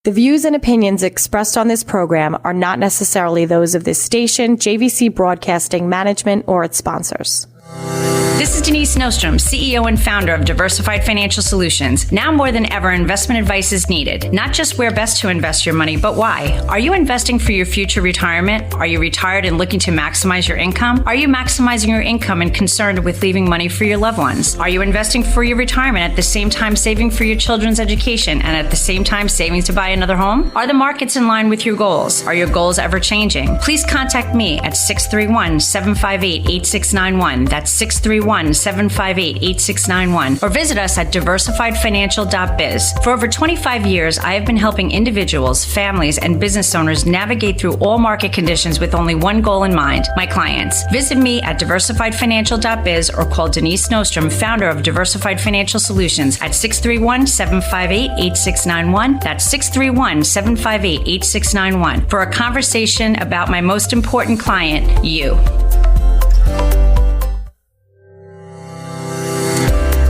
The views and opinions expressed on this program are not necessarily those of this station, JVC Broadcasting Management, or its sponsors. This is Denise Nostrom, CEO and founder of Diversified Financial Solutions. Now more than ever, investment advice is needed. Not just where best to invest your money, but why. Are you investing for your future retirement? Are you retired and looking to maximize your income? Are you maximizing your income and concerned with leaving money for your loved ones? Are you investing for your retirement at the same time saving for your children's education and at the same time saving to buy another home? Are the markets in line with your goals? Are your goals ever changing? Please contact me at 631-758-8691. That's 631-758-8691, or visit us at diversifiedfinancial.biz. For over 25 years, I have been helping individuals, families, and business owners navigate through all market conditions with only one goal in mind, my clients. Visit me at diversifiedfinancial.biz or call Denise Nostrom, founder of Diversified Financial Solutions, at 631-758-8691. That's 631-758-8691 for a conversation about my most important client, you.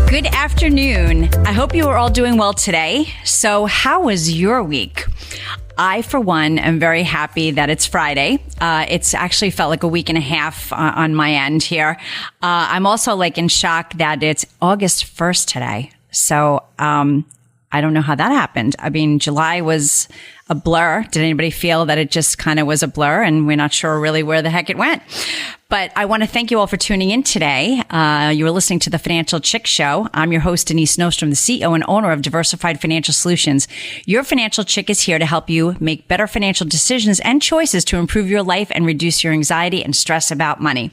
Good afternoon. I hope you are all doing well today. So how was your week? I, for one, am very happy that it's Friday. It's actually felt like a week and a half on my end here. I'm also in shock that it's August 1st today. So I don't know how that happened. I mean, July was a blur. Did anybody feel that it just kind of was a blur and we're not sure really where the heck it went? But I want to thank you all for tuning in today. You are listening to the Financial Chick Show. I'm your host, Denise Nostrom, the CEO and owner of Diversified Financial Solutions. Your financial chick is here to help you make better financial decisions and choices to improve your life and reduce your anxiety and stress about money.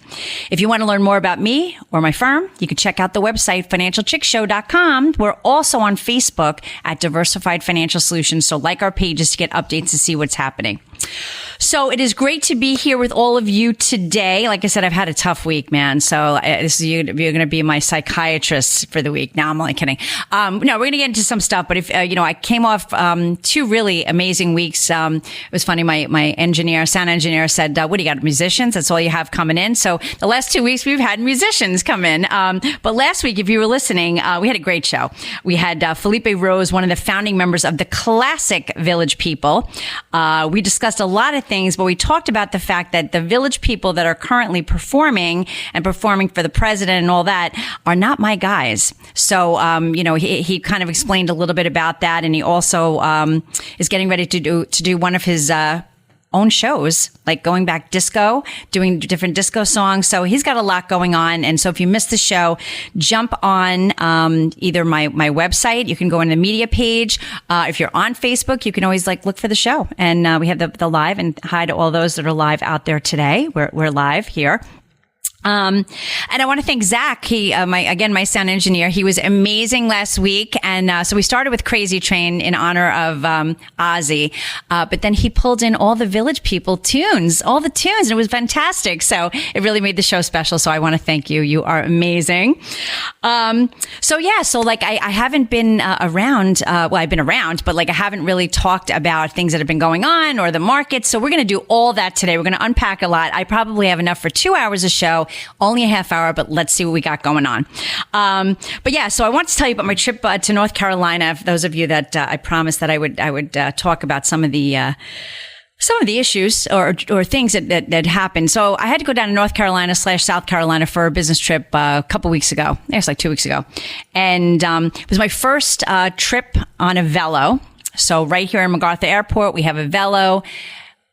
If you want to learn more about me or my firm, you can check out the website, financialchickshow.com. We're also on Facebook at Diversified Financial Solutions. So like our pages to get updates to see what's happening. So it is great to be here with all of you today. Like I said, I've had a tough week, man. So this is you're going to be my psychiatrist for the week. No, I'm only kidding. No, we're going to get into some stuff. But if I came off two really amazing weeks. It was funny. My sound engineer said, "What do you got? Musicians? That's all you have coming in." So the last 2 weeks we've had musicians come in. But last week, if you were listening, we had a great show. We had Felipe Rose, one of the founding members of the classic Village People. We discussed a lot of things, but we talked about the fact that the Village People that are currently performing for the president and all that are not my guys. So, he kind of explained a little bit about that. And he also, is getting ready to do one of his, own shows, like going back disco, doing different disco songs. So he's got a lot going on. And so if you missed the show, jump on either my website. You can go on the media page. If you're on Facebook, you can always look for the show. And we have the live, and hi to all those that are live out there today. We're live here. And I want to thank Zach. My sound engineer. He was amazing last week. And, so we started with Crazy Train in honor of, Ozzy. But then he pulled in all the Village People tunes, and it was fantastic. So it really made the show special. So I want to thank you. You are amazing. I haven't been, around, I've been around, but I haven't really talked about things that have been going on or the market. So we're going to do all that today. We're going to unpack a lot. I probably have enough for 2 hours of show. Only a half hour, but let's see what we got going on. So I want to tell you about my trip to North Carolina. For those of you that I promised that I would talk about some of the issues or things that happened. So I had to go down to North Carolina / South Carolina for a business trip a couple weeks ago. It was 2 weeks ago, and it was my first trip on a Velo. So right here in MacArthur Airport, we have a Velo.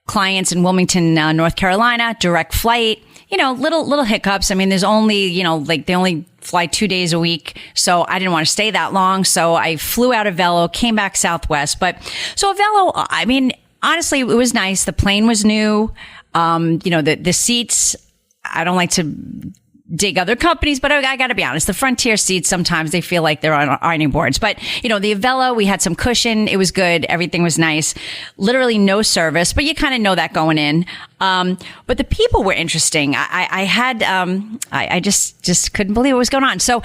Clients in Wilmington, North Carolina, direct flight. Little hiccups. I mean, there's only, they only fly 2 days a week. So I didn't want to stay that long. So I flew out of Velo, came back Southwest. But so Velo, I mean, honestly, it was nice. The plane was new. The seats, I don't like to dig other companies, but I got to be honest, the Frontier seats, sometimes they feel like they're on ironing boards. But, the Velo, we had some cushion. It was good. Everything was nice. Literally no service, but you kind of know that going in. But the people were interesting. I just couldn't believe what was going on. So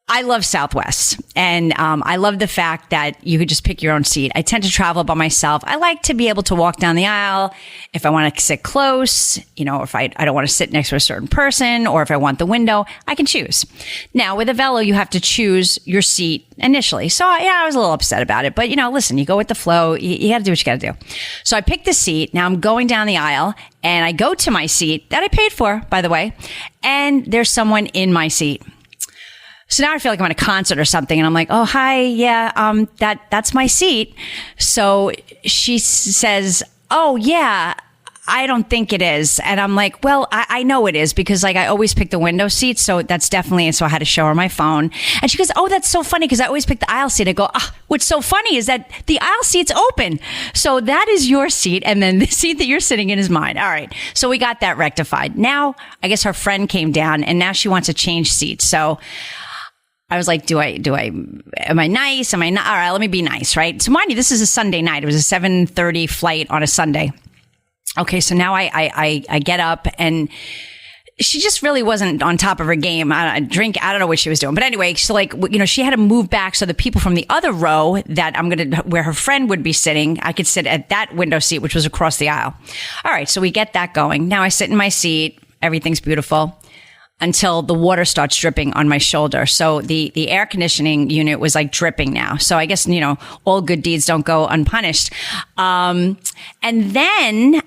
I love Southwest, and I love the fact that you could just pick your own seat. I tend to travel by myself. I like to be able to walk down the aisle if I want to sit close, if I don't want to sit next to a certain person, or if I want the window, I can choose. Now, with a Velo, you have to choose your seat initially. So, yeah, I was a little upset about it. But, listen, you go with the flow. You got to do what you got to do. So I picked the seat. Now I'm going down the aisle, and I go to my seat that I paid for, by the way, and there's someone in my seat. So now I feel like I'm at a concert or something, and I'm like, oh, hi, yeah, that's my seat. So she says, oh, yeah, I don't think it is. And I'm like, well, I know it is, because I always pick the window seat. So that's definitely, and so I had to show her my phone. And she goes, oh, that's so funny, because I always pick the aisle seat. I go, what's so funny is that the aisle seat's open. So that is your seat. And then the seat that you're sitting in is mine. All right. So we got that rectified. Now, I guess her friend came down, and now she wants to change seats. So I was like, am I nice? Am I not? All right, let me be nice, right? So mind you, this is a Sunday night. It was a 7:30 flight on a Sunday. Okay, so now I get up, and she just really wasn't on top of her game. I don't know what she was doing. But anyway, so she had to move back so the people from the other row where her friend would be sitting, I could sit at that window seat, which was across the aisle. All right, so we get that going. Now I sit in my seat. Everything's beautiful, until the water starts dripping on my shoulder. So the air conditioning unit was dripping now. So I guess, all good deeds don't go unpunished. And then,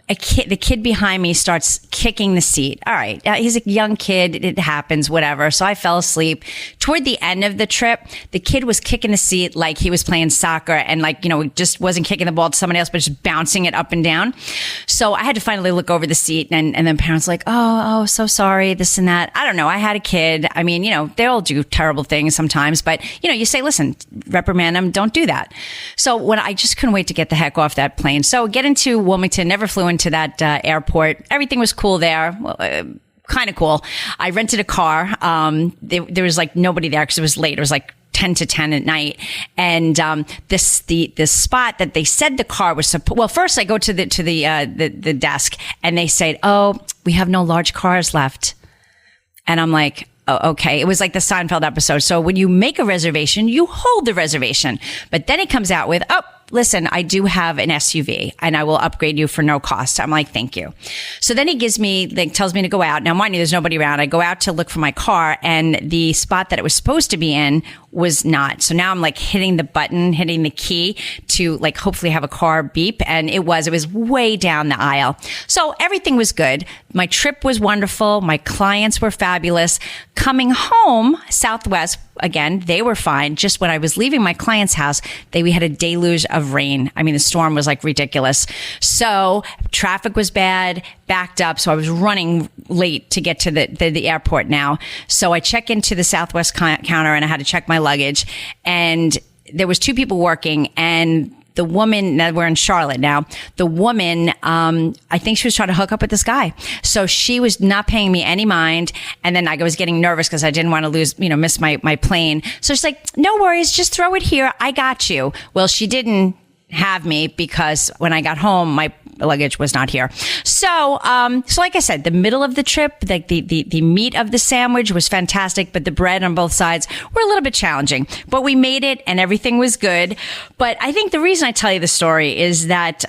the kid behind me starts kicking the seat. All right. He's a young kid. It happens, whatever. So I fell asleep. Toward the end of the trip, the kid was kicking the seat like he was playing soccer, and just wasn't kicking the ball to somebody else, but just bouncing it up and down. So I had to finally look over the seat, and then parents were like, oh, so sorry, this and that. I don't know. I had a kid. I mean, they all do terrible things sometimes, but you say, listen, reprimand them. Don't do that. So when I just couldn't wait to get the heck off that plane. So get into Wilmington, never flew into that airport. Everything was cool there. Well, kind of cool. I rented a car. There was nobody there because it was late. It was 10 to 10 at night. And the spot that they said the car was first I go to the desk, and they said, oh, we have no large cars left. And I'm like, oh, okay. It was like the Seinfeld episode. So when you make a reservation, you hold the reservation. But then he comes out with, oh, listen, I do have an SUV, and I will upgrade you for no cost. I'm like, thank you. So then he tells me to go out. Now, mind you, there's nobody around. I go out to look for my car, and the spot that it was supposed to be in was not. So now I'm hitting the key to hopefully have a car beep. And it was way down the aisle. So everything was good. My trip was wonderful. My clients were fabulous. Coming home, Southwest, again, they were fine. Just when I was leaving my client's house, we had a deluge of rain. I mean, the storm was ridiculous. So traffic was bad, backed up. So I was running late to get to the airport now. So I check into the Southwest counter, and I had to check my luggage. And there was two people working, and the woman, now we're in Charlotte now, the woman, I think she was trying to hook up with this guy. So she was not paying me any mind. And then I was getting nervous because I didn't want to miss my plane. So she's like, no worries, just throw it here. I got you. Well, she didn't have me, because when I got home, my luggage was not here. So like I said, the middle of the trip, the meat of the sandwich was fantastic, but the bread on both sides were a little bit challenging. But we made it, and everything was good. But I think the reason I tell you the story is that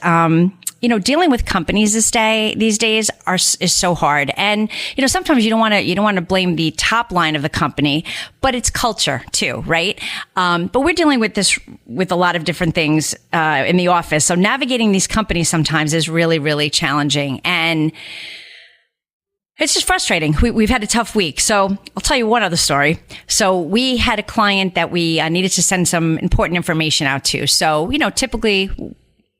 dealing with companies these days is so hard. And, sometimes you don't want to blame the top line of the company, but it's culture too, right? But we're dealing with this with a lot of different things, in the office. So navigating these companies sometimes is really, really challenging. And it's just frustrating. We've had a tough week. So I'll tell you one other story. So we had a client that we needed to send some important information out to. So, typically,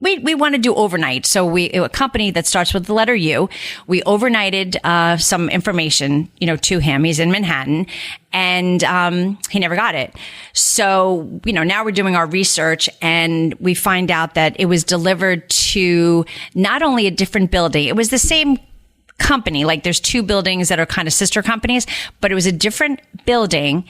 we want to do overnight. So a company that starts with the letter U, we overnighted some information, to him. He's in Manhattan, and he never got it. So, now we're doing our research, and we find out that it was delivered to not only a different building, it was the same company. There's two buildings that are kind of sister companies, but it was a different building.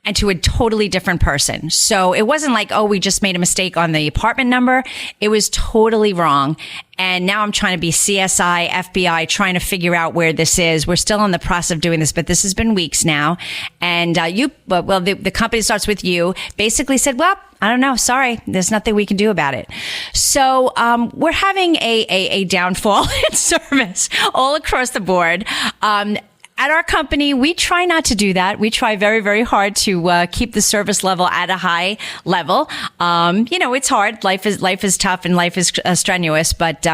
and to a totally different person. So it wasn't like, oh, we just made a mistake on the apartment number. It was totally wrong. And now I'm trying to be CSI, FBI, trying to figure out where this is. We're still in the process of doing this, but this has been weeks now. And the company starts with you, basically said, well, I don't know. Sorry. There's nothing we can do about it. So we're having a downfall in service all across the board. At our company, we try not to do that. We try very, very hard to keep the service level at a high level. It's hard. Life is tough and life is strenuous, but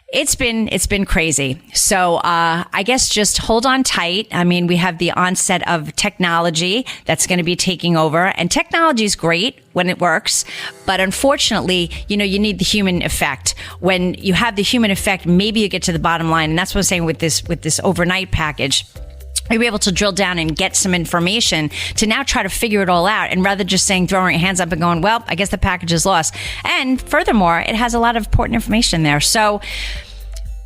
it's been crazy. So I guess just hold on tight. I mean, we have the onset of technology that's going to be taking over, and technology is great when it works, but unfortunately, you need the human effect. When you have the human effect, maybe you get to the bottom line, and that's what I'm saying with this overnight package. You'll be able to drill down and get some information to now try to figure it all out. And rather just throwing your hands up and going, well, I guess the package is lost. And furthermore, it has a lot of important information there. So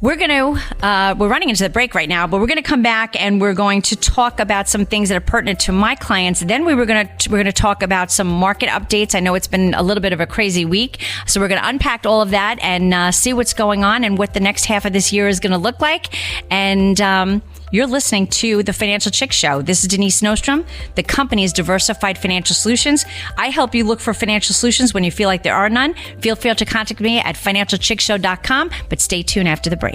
we're running into the break right now, but we're going to come back and we're going to talk about some things that are pertinent to my clients. Then we're going to talk about some market updates. I know it's been a little bit of a crazy week, so we're going to unpack all of that and see what's going on and what the next half of this year is going to look like. And you're listening to The Financial Chick Show. This is Denise Nostrom. The company is Diversified Financial Solutions. I help you look for financial solutions when you feel like there are none. Feel free to contact me at financialchickshow.com, but stay tuned after the break.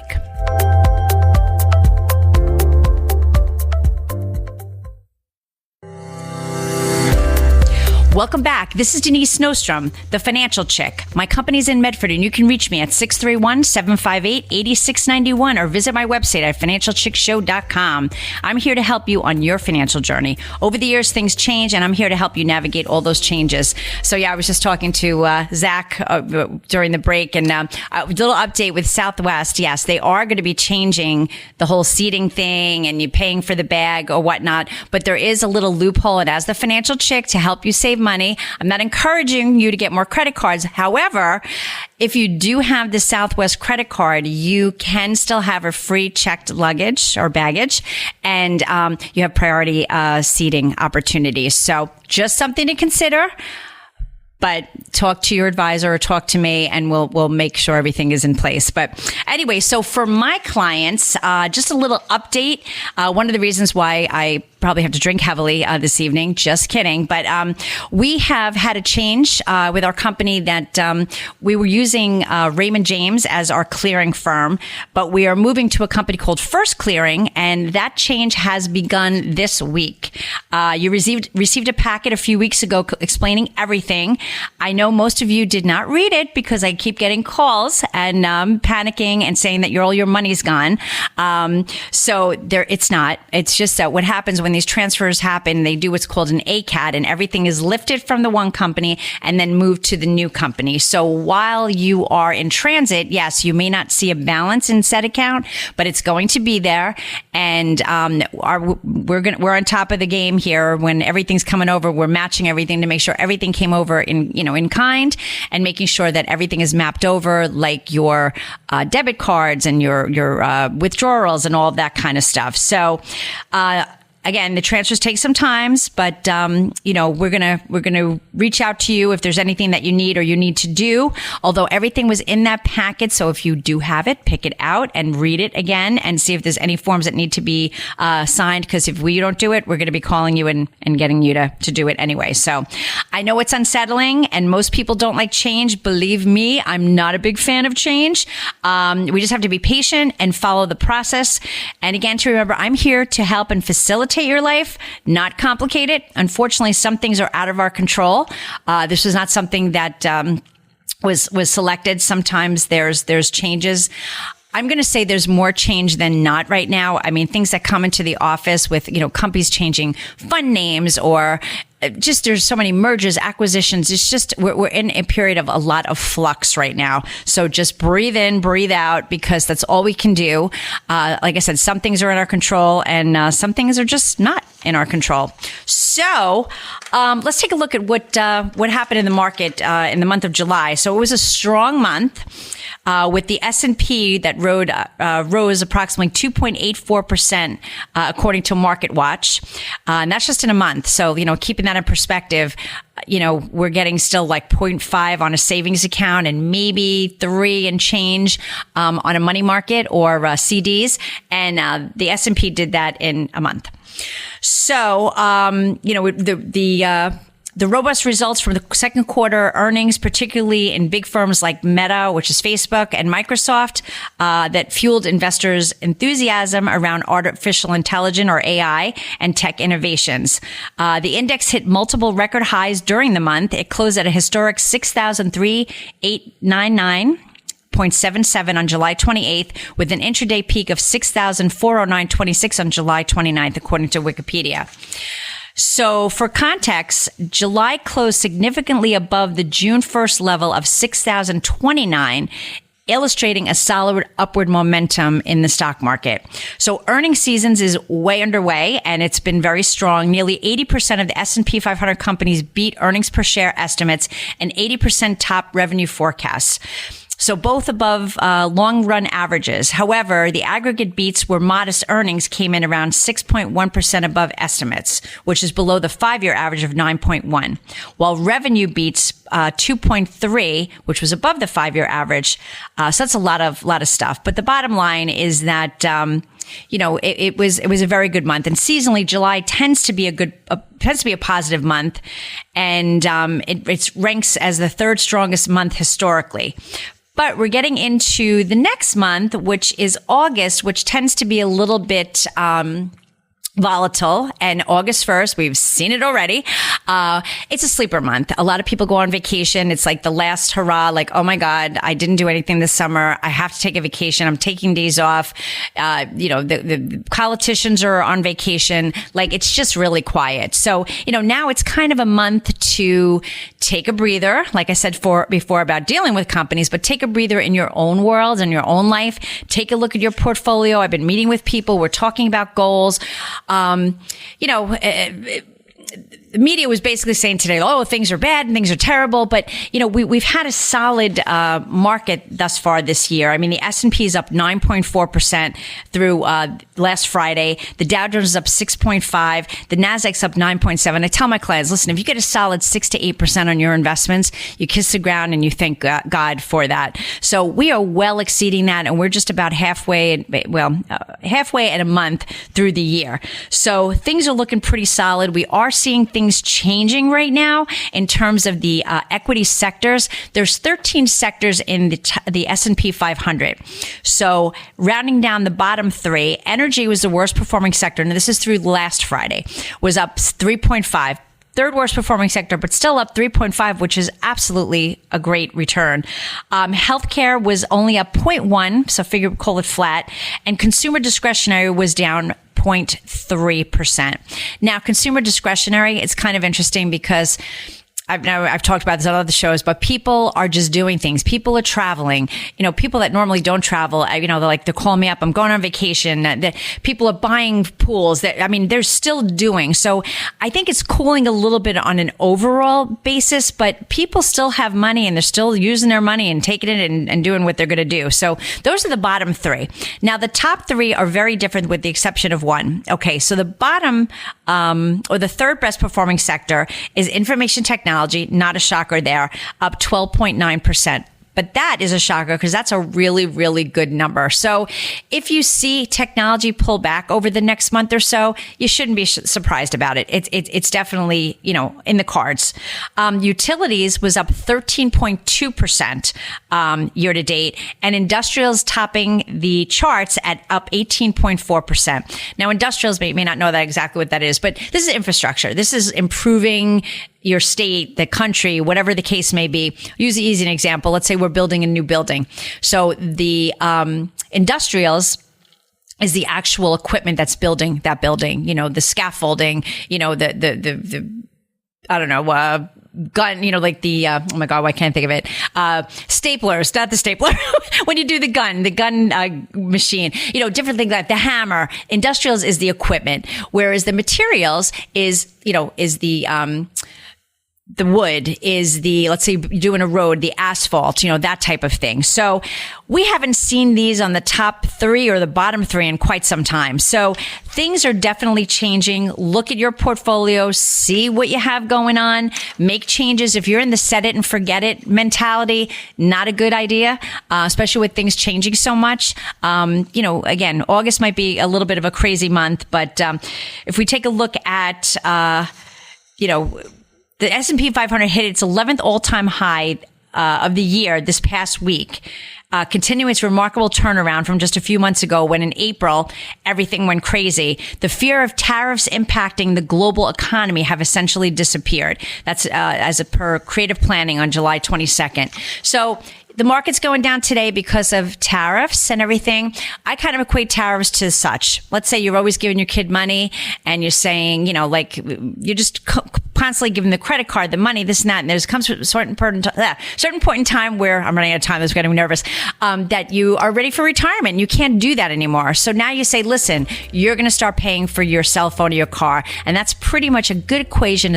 Welcome back. This is Denise Nostrom, the Financial Chick. My company's in Medford, and you can reach me at 631-758-8691 or visit my website at financialchickshow.com. I'm here to help you on your financial journey. Over the years, things change, and I'm here to help you navigate all those changes. So, I was just talking to Zach during the break, and a little update with Southwest. Yes, they are going to be changing the whole seating thing, and you paying for the bag or whatnot, but there is a little loophole, and as the Financial Chick, to help you save money, I'm not encouraging you to get more credit cards. However, if you do have the Southwest credit card, you can still have a free checked luggage or baggage, and you have priority seating opportunities. So just something to consider. But talk to your advisor or talk to me, and we'll make sure everything is in place. But anyway, so for my clients, just a little update. One of the reasons why I probably have to drink heavily this evening. Just kidding. But we have had a change with our company that we were using Raymond James as our clearing firm, but we are moving to a company called First Clearing, and that change has begun this week. You received a packet a few weeks ago explaining everything. I know most of you did not read it because I keep getting calls and panicking and saying that all your money's gone. So it's not. It's just that what happens when these transfers happen, they do what's called an ACAT, and everything is lifted from the one company and then moved to the new company. So while you are in transit, yes, you may not see a balance in said account, but it's going to be there. And we're on top of the game here. When everything's coming over, we're matching everything to make sure everything came over in kind, and making sure that everything is mapped over, like your debit cards and your withdrawals and all of that kind of stuff. So again, the transfers take some times, but we're gonna reach out to you if there's anything that you need or you need to do. Although everything was in that packet, so if you do have it, pick it out and read it again and see if there's any forms that need to be signed. Because if we don't do it, we're going to be calling you and getting you to do it anyway. So I know it's unsettling, and most people don't like change. Believe me, I'm not a big fan of change. We just have to be patient and follow the process. And again, to remember, I'm here to help and facilitate your life, not complicate it. Unfortunately, some things are out of our control. This was not something that was selected. Sometimes there's changes. I'm going to say there's more change than not right now. I mean, things that come into the office with, companies changing fund names or just there's so many mergers, acquisitions. It's just we're in a period of a lot of flux right now. So just breathe in, breathe out, because that's all we can do. Like I said, some things are in our control, and some things are just not in our control. So let's take a look at what happened in the market in the month of July. So it was a strong month. With the S&P that rose approximately 2.84%, according to MarketWatch. And that's just in a month. So, keeping that in perspective, we're getting still like 0.5 on a savings account and maybe 3 and change, on a money market or CDs. And, the S&P did that in a month. So, the robust results from the second quarter earnings, particularly in big firms like Meta, which is Facebook, and Microsoft, that fueled investors' enthusiasm around artificial intelligence, or AI, and tech innovations. The index hit multiple record highs during the month. It closed at a historic 6,399.77 on July 28th, with an intraday peak of 6,409.26 on July 29th, according to Wikipedia. So for context, July closed significantly above the June 1st level of 6,029, illustrating a solid upward momentum in the stock market. So earnings seasons is way underway, and it's been very strong. Nearly 80% of the S&P 500 companies beat earnings per share estimates and 80% top revenue forecasts. So both above long-run averages. However, the aggregate beats where modest earnings came in around 6.1% above estimates, which is below the 5-year average of 9.1, while revenue beats 2.3, which was above the 5-year average. So that's a lot of stuff. But the bottom line is that it was a very good month, and seasonally, July tends to be a positive month, and it ranks as the third strongest month historically. But we're getting into the next month, which is August, which tends to be a little bit volatile. And August 1st, we've seen it already. It's a sleeper month. A lot of people go on vacation. It's like the last hurrah, like, oh my God, I didn't do anything this summer. I have to take a vacation. I'm taking days off. The politicians are on vacation. Like, it's just really quiet. So, now it's kind of a month to take a breather. Like I said before about dealing with companies, but take a breather in your own world and your own life. Take a look at your portfolio. I've been meeting with people. We're talking about goals. The media was basically saying today, oh, things are bad and things are terrible. But, we've had a solid market thus far this year. I mean, the S&P is up 9.4% through last Friday. The Dow Jones is up 6.5%. The Nasdaq's up 9.7%. I tell my clients, listen, if you get a solid 6 to 8% on your investments, you kiss the ground and you thank God for that. So we are well exceeding that, and we're just about halfway at a month through the year. So things are looking pretty solid. We are seeing things changing right now in terms of the equity sectors. There's 13 sectors in the S&P 500. So rounding down the bottom 3, energy was the worst performing sector, and this is through last Friday, was up 3.5. Third worst performing sector, but still up 3.5, which is absolutely a great return. Healthcare was only up 0.1, so call it flat, and consumer discretionary was down 0.3%. Now, consumer discretionary, it's kind of interesting because I've talked about this on other shows, but people are just doing things. People are traveling. People that normally don't travel, they're calling me up. I'm going on vacation. People are buying pools. They're still doing. So I think it's cooling a little bit on an overall basis, but people still have money and they're still using their money and taking it and doing what they're going to do. So those are the bottom 3. Now, the top 3 are very different with the exception of one. Okay. So the bottom, or the third best performing sector is information technology. Not a shocker there, up 12.9%. But that is a shocker because that's a really, really good number. So if you see technology pull back over the next month or so, you shouldn't be surprised about it. It's definitely, in the cards. Utilities was up 13.2% year to date, and industrials topping the charts at up 18.4%. Now, industrials may not know that exactly what that is, but this is infrastructure. This is improving your state, the country, whatever the case may be. Use an easy example. Let's say we're building a new building. So the industrials is the actual equipment that's building that building. The scaffolding, the I don't know, gun, like the, oh my God, why can't I think of it? Staplers, not the stapler. When you do the gun machine, different things like the hammer. Industrials is the equipment, whereas the materials is the wood, is the, let's say you're doing a road, the asphalt, that type of thing. So we haven't seen these on the top 3 or the bottom 3 in quite some time. So things are definitely changing. Look at your portfolio, see what you have going on, make changes. If you're in the set it and forget it mentality, not a good idea, especially with things changing so much. Again, August might be a little bit of a crazy month, but if we take a look at, the S&P 500 hit its 11th all-time high of the year this past week, continuing its remarkable turnaround from just a few months ago when in April, everything went crazy. The fear of tariffs impacting the global economy have essentially disappeared. That's as per Creative Planning on July 22nd. So the market's going down today because of tariffs and everything. I kind of equate tariffs to such. Let's say you're always giving your kid money and you're saying, you're just constantly giving the credit card, the money, this and that. And there comes a certain point in time where I'm running out of time. This is getting me nervous, that you are ready for retirement. You can't do that anymore. So now you say, listen, you're going to start paying for your cell phone or your car. And that's pretty much a good equation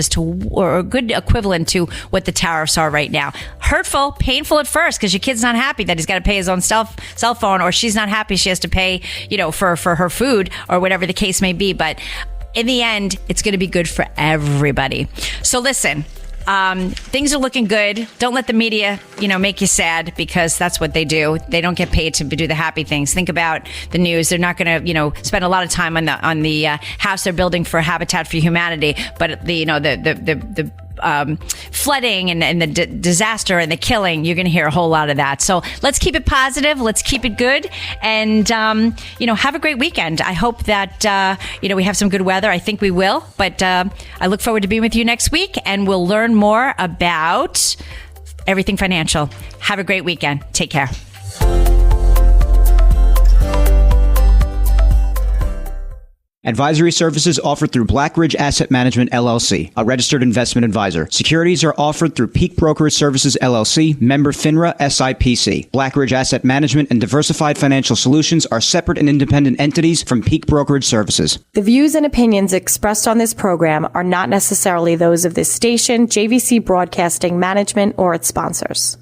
or a good equivalent to what the tariffs are right now. Hurtful, painful at first, because your kid's not happy that he's got to pay his own cell phone, or she's not happy she has to pay, for her food or whatever the case may be. But in the end, it's going to be good for everybody. So listen, things are looking good. Don't let the media, make you sad, because that's what they do. They don't get paid to do the happy things. Think about the news. They're not going to, spend a lot of time on the house they're building for Habitat for Humanity, but the flooding and the disaster and the killing, you're going to hear a whole lot of that. So let's keep it positive. Let's keep it good. And, have a great weekend. I hope that, we have some good weather. I think we will. But I look forward to being with you next week, and we'll learn more about everything financial. Have a great weekend. Take care. Advisory services offered through Blackridge Asset Management, LLC, a registered investment advisor. Securities are offered through Peak Brokerage Services, LLC, member FINRA, SIPC. Blackridge Asset Management and Diversified Financial Solutions are separate and independent entities from Peak Brokerage Services. The views and opinions expressed on this program are not necessarily those of this station, JVC Broadcasting Management, or its sponsors.